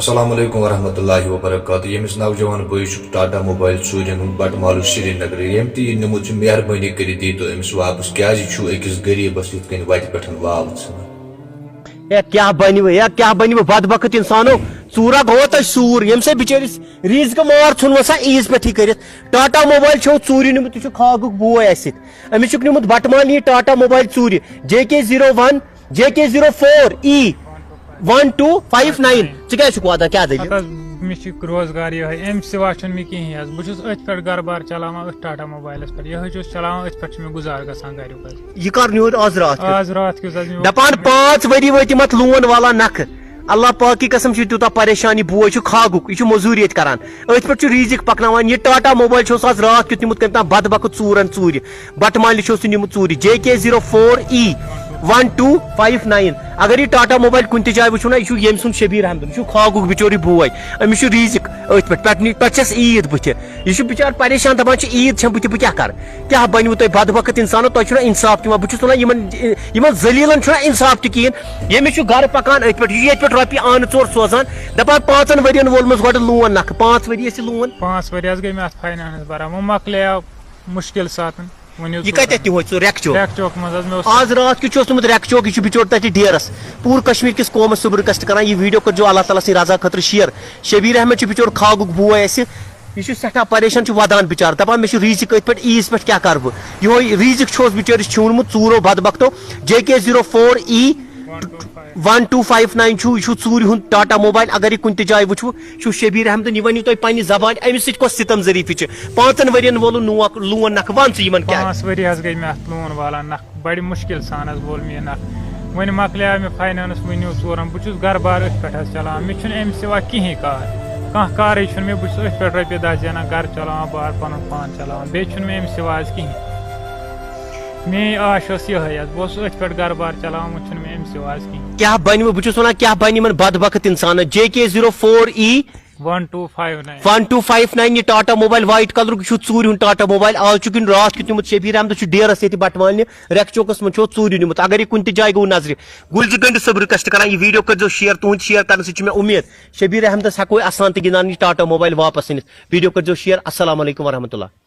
السلام علیکم ورحمۃ اللہ وبرکاتہ یمس نوجوان بھائی ٹاٹا موبائل ژوٗرِن ہُنٛد بٹہٕ مالوٗ سرینگر یم تہِ یہِ نِمُت چھُ مہربٲنی کٔرِتھ دیٖتو أمِس واپس کیٛازِ چھُ أکِس غریٖبس یِتھ کٔنۍ وتہِ پٮ۪ٹھ واو ژھٕنان کیا بنو بدبخت انسانو ژوٗرا گوٚوا تۄہہِ سوٗر ییٚمہِ سۭتۍ بِچٲرِس ریٖزقہٕ مار ژھُنوٕ سا عیٖز پٮ۪ٹھٕے کٔرِتھ ٹاٹا موبایل چھو ژوٗرِ نِمُت یہِ چھُ کھاگُک بوے اَسہِ سۭتۍ أمِس چھُکھ نِمُت بٹہٕ مالنہِ یہِ ٹاٹا موبایل ژوٗرِ JK01 JK04E 1259 ژٕ کیٛازِ چھُکھ واتان کیٛاہ دٔلیٖل مےٚ چھُ روزگار یِہوٚے اَمہِ سِوا چھُنہٕ مےٚ کِہیٖنۍ حظ بہٕ چھُس أتھۍ پٮ۪ٹھ گرٕ بار چلاوان أتھۍ ٹاٹا موبایلَس پٮ۪ٹھ یِہوٚے چھُس چلاوان أتھۍ پٮ۪ٹھ چھُ مےٚ گُزار گژھان گریُک حظ یہِ کر نیوٗر آز راتھ کیُتھ حظ دپان 5 ؤری وٲتۍ یِم اَتھ لون والان نکھٕ اللہ پاک کی قسم چھُ تیوٗتاہ پریشانی بوے چھُ کھاگُک یہِ چھُ موٚزوٗرۍ ییٚتہِ کران أتھۍ پٮ۪ٹھ چھُ ریٖزق پکناوان یہِ ٹاٹا موبایل چھُس آز راتھ کیُتھ نِمُت کٔمۍ تام بدبخت ژوٗرن ژوٗرِ بٹہٕ مالنہِ چھُس نِمُت ژوٗرِ JK04E 1259 اگر یہِ ٹاٹا موبایل کُنہِ تہِ جایہِ وٕچھو نا یہِ چھُ ییٚمہِ سُنٛد شبیٖر احمد یہِ چھُ کھاگُک بِچور یہِ بوے أمِس چھُ ریٖزق أتھۍ پٮ۪ٹھ چھس عیٖد بٕتھِ یہِ چھُ بِچار پریشان دپان چھُ عیٖد چھےٚ بٕتھِ بہٕ کیٛاہ کرٕ کیٛاہ بنوٕ تۄہہِ بدبخت انسانو تۄہہِ چھُنہ انصاف دِوان بہٕ چھُس ونان یِمن ذلیٖلن چھُنہ انصاف تہِ کِہیٖنۍ ییٚمِس چھُ گرٕ پکان أتھۍ پٮ۪ٹھ یہِ چھُ ییٚتہِ پٮ۪ٹھ رۄپیہِ آنہٕ ژور سوزان دپان 5 ؤرین وولمُت گۄڈٕ لون نکھٕ 5 ؤری ٲسۍ لون 5 ؤری حظ گٔے مےٚ اتھ فاینانس بران وۄنۍ مۄکلیو مُشکل ساتن یہِ کتٮ۪تھ نِوٕ ژٕ ریٚکہٕ چوک منٛز حظ مےٚ اوس آز راتھ کیُتھ چھُ اوسمُت ریٚکہٕ چوک یہِ چھُ بِچور تتہِ ڈیرس پوٗرٕ کشمیٖر کِس قومس سُہ رِکویسٹ کران یہِ ویٖڈیو کٔرۍزیو اللہ تعالیٰ سٕنٛدِ رضا خٲطرٕ شیر شبیٖر احمد چھُ بِچور کھاگُک بوے اسہِ یہِ چھُ سٮ۪ٹھاہ پریشان چھُ ودان بِچار دپان مےٚ چھُ ریٖزق أتھۍ پٮ۪ٹھ عیٖز پٮ۪ٹھ کیٛاہ کرٕ بہٕ یِہوے ریٖزق چھُس بِچٲرِس چھوٗنمُت ژوٗرو بدبختو JK04E 1259 چھُ یہِ چھُ ژوٗرِ ہُنٛد ٹاٹا موبایل اگر یہِ کُنہِ تہِ جایہِ وٕچھو یہِ چھُ شبیٖر احمدن یہِ ؤنِو تُہۍ پننہِ زبانہِ أمِس سۭتۍ کۄس ستم ظریٖفی چھِ 5 ؤرین وولُن لون نکھٕ ون ژٕ یِمن کیٛاہ 5 ؤری حظ گٔے مےٚ اتھ لون والان نکھٕ بڑِ مُشکل سان حظ وول مےٚ یہِ نکھٕ وۄنۍ مۄکلیو مےٚ فاینانس وٕنیو ژورن بہٕ چھُس گرٕ بار أتھۍ پٮ۪ٹھ حظ چلاوان مےٚ چھُنہٕ امہِ سِوا کِہیٖنۍ کار کانٛہہ کارٕے چھُنہٕ مےٚ بہٕ چھُس أتھۍ پٮ۪ٹھ رۄپیہِ 10 زینان گرٕ چلاوان بار پنُن پان چلاوان بیٚیہِ چھُنہٕ مےٚ امہِ سِوا حظ کِہیٖنۍ میٲنۍ آش ٲس یِہوٚے حظ بہٕ اوسُس أتھۍ پٮ۪ٹھ گرٕ بار چلاوان وۄنۍ چھُنہٕ مےٚ امہِ سِوا حظ کِہیٖنۍ کیٛاہ بنوٕ بہٕ چھُس ونان کیٛاہ بنہِ یِمن بدبخت انسانن JK04E 1259 یہِ ٹاٹا موبایل وایٹ کلرُک یہِ چھُ ژوٗرِ ہُنٛد ٹاٹا موبایل آز چھُ کُنہِ راتھ کیُتھ نِمُت شبیٖر احمد چھُ ڈیرس ییٚتہِ بٹہٕ مالنہِ ریٚکہٕ چوکس منٛز چھُ ژوٗرِ نِمُت اگر یہِ کُنہِ تہِ جایہِ گوٚو نظرِ گُلزِ گٔنڈِس صٲب رِکویسٹ کران یہِ ویٖڈیو کٔرۍزیو شیر تُہنٛد شیر کرنہٕ سۭتۍ چھِ مےٚ اُمید شبیٖر احمدس ہٮ۪کو اَسان تہِ گِنٛدان یہِ ٹاٹا موبایل واپس أنِتھ ویٖڈیو کٔرۍزیو شیر السلام علیکم ورحمۃ اللہ